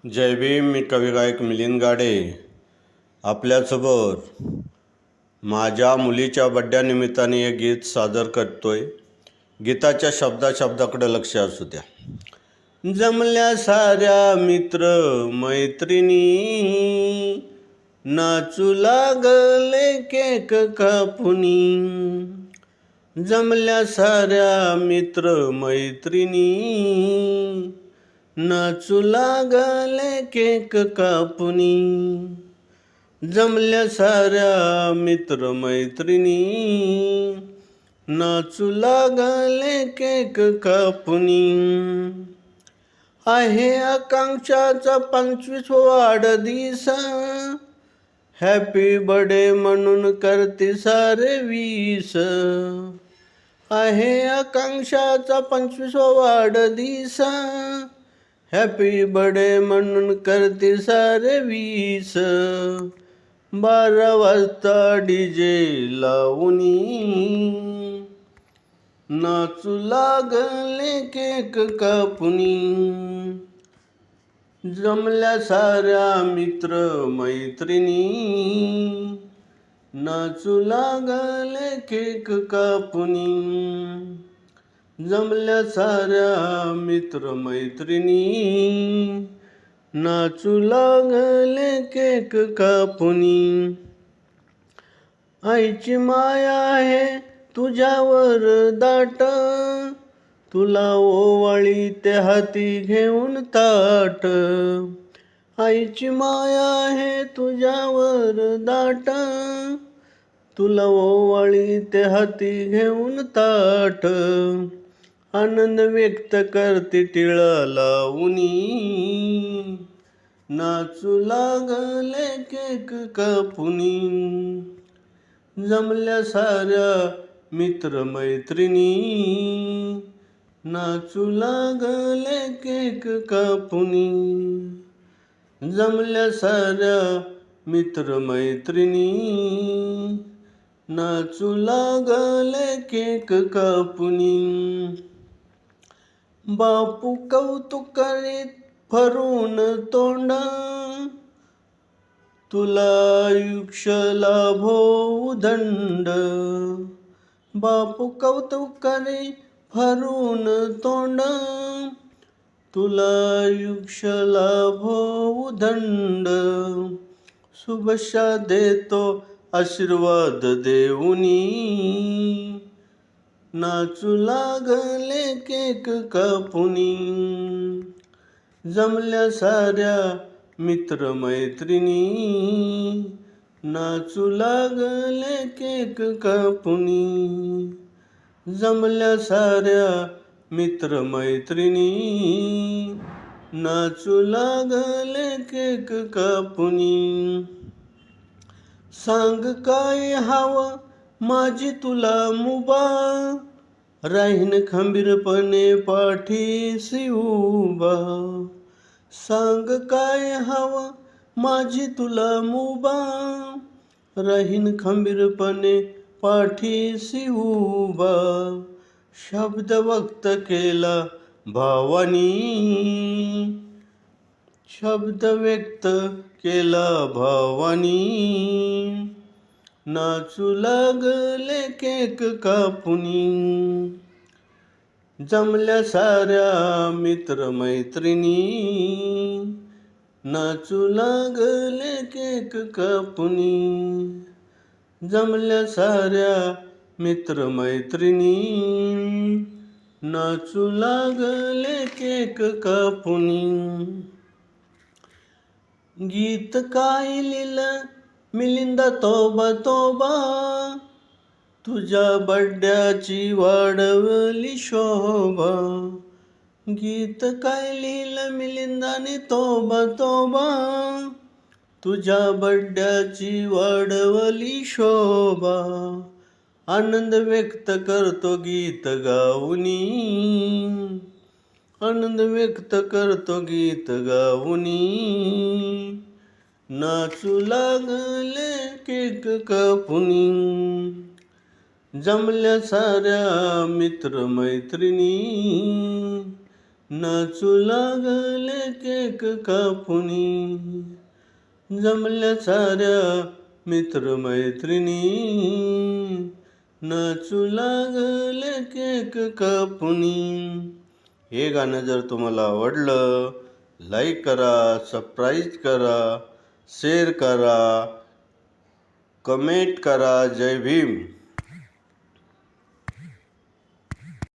जय भीम. मी कवी गायक मिलिंद गाडे आपल्यासमोर माझ्या मुलीच्या बड्ड्यानिमित्ताने एक गीत सादर करतोय. गीताच्या शब्दाकडे लक्ष असू द्या. जमल्या साऱ्या मित्र मैत्रिणी, नाचू लागले केक कापुनी. जमल्या साऱ्या मित्र मैत्रिणी, नाचू लागले केक कापुनी. जमल्या साऱ्या मित्र मैत्रिणी, नाचू लागले केक कापुनी. आहे आकांक्षाचा 25 वाढदिवस, हॅपी बर्थडे म्हणून करते सारे विश. आहे आकांक्षाचा 25 वाढदिवस, हॅपी बर्थडे म्हणून करते सारे विश. 12 वाजता डीजे लावूनी, नाचू लागले केक कापुनी. जमल्या साऱ्या मित्र मैत्रिणी, नाचू लागले केक कापुनी. जमल्या साऱ्या मित्र मैत्रिणी, नाचू लागले केक कापुनी. आईची माया आहे तुझ्यावर दाट, तुला ओवाळी ते हाती घेऊन ताट. आईची माया आहे तुझ्यावर दाट, तुला ओवाळी ते हाती घेऊन ताट. आनंद व्यक्त करते टिळा लावूनी, नाचू लागले केक कापुनी. जमल्या साऱ्या मित्र मैत्रिणी, नाचू लागले केक कापुनी. जमल्या साऱ्या मित्र मैत्रिणी, नाचू लागले केक कापुनी. बापू कौतुक करीत फरून तोंड, तुला आयुष्य लाभो उदंड. बापू कौतुक करी फरून तोंड, तुला आयुष्य लाभो उदंड. शुभेच्छा देतो आशीर्वाद देऊनी, नाचू लागले केक कापुनी. जमल्या साऱ्या मित्र मैत्रिणी, नाचू लागले केक कापुनी. जमल्या साऱ्या मित्र मैत्रिणी, नाचू लागले केक कापुनी. सांग काय हवं माझी तुला मुबा, राहीन खंबीरपणे पाठीशी उभा. सांग काय हवं माझी तुला मुबा, राहीन खंबीरपणे पाठीशी उभा. शब्द व्यक्त केला भावानी, शब्द व्यक्त केला भावानी. नाचू लागले केक कापुनी. जमल्या साऱ्या मित्र मैत्रिणी, नाचू लागले केक कापुनी. जमल्या साऱ्या मित्र मैत्रिणी, नाचू लागले केक कापुनी. गीत काय लिहिलं मिलिंदा तोबा तोबा, तुझ्या बड्ड्याची वाढवली शोभा. गीत काय लिहिलं मिलिंदाने तोबा तोबा, तुझ्या बड्ड्याची वाढवली शोभा. आनंद व्यक्त करतो गीत गाऊनी, आनंद व्यक्त करतो गीत गाऊनी. नाचू लागले केक कापुनी. जमल्या साऱ्या मित्र मैत्रिणी, नाचू लागले केक कापुनी. जमल्या साऱ्या मित्रमैत्रिणी, नाचू लागले केक कापुनी. हे गाणं जर तुम्हाला आवडलं, लाईक करा, सबस्क्राईब करा, शेअर करा, कमेंट करा. जय भीम.